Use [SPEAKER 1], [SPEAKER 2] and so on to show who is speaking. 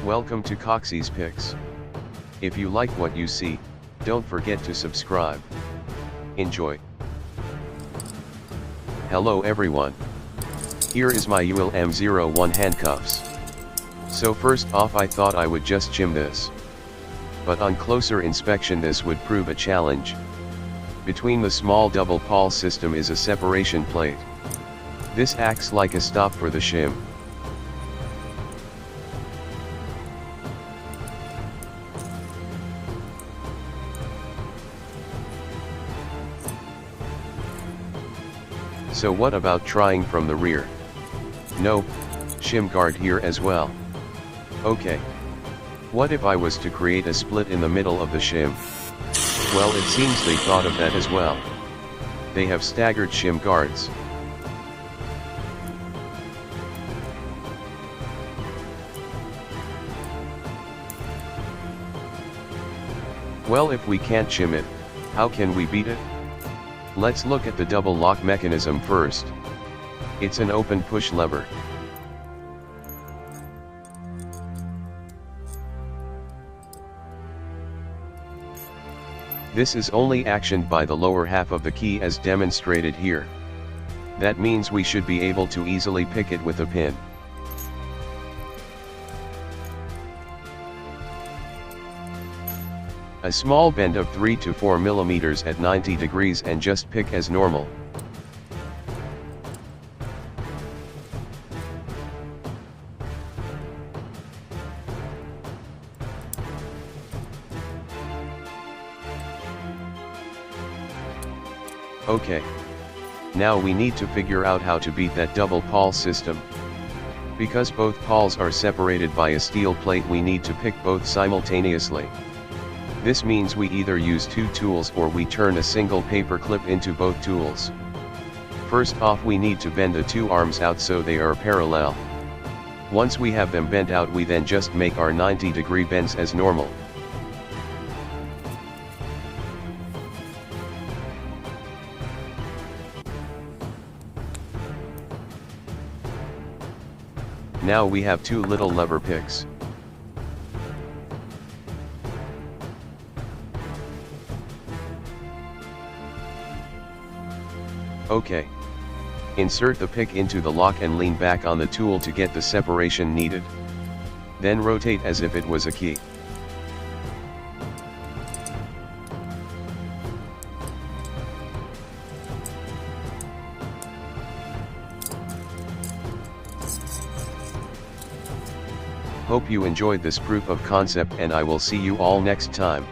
[SPEAKER 1] Welcome to Coxie's Picks. If you like what you see, don't forget to subscribe. Enjoy. Hello everyone. Here is my Yuil M-01 Handcuffs. So first off, I thought I would just shim this. But on closer inspection this would prove a challenge. Between the small double pawl system is a separation plate. This acts like a stop for the shim. So what about trying from the rear? No, shim guard here as well. Okay. What if I was to create a split in the middle of the shim? Well, it seems they thought of that as well. They have staggered shim guards. Well, if we can't shim it, how can we beat it? Let's look at the double lock mechanism first. It's an open push lever. This is only actioned by the lower half of the key as demonstrated here. That means we should be able to easily pick it with a pin. A small bend of 3 to 4 mm at 90 degrees and just pick as normal. Okay. Now we need to figure out how to beat that double pawl system. Because both pawls are separated by a steel plate, we need to pick both simultaneously. This means we either use two tools or we turn a single paper clip into both tools. First off, we need to bend the two arms out so they are parallel. Once we have them bent out, we then just make our 90-degree bends as normal. Now we have two little lever picks. Okay. Insert the pick into the lock and lean back on the tool to get the separation needed. Then rotate as if it was a key. Hope you enjoyed this proof of concept, and I will see you all next time.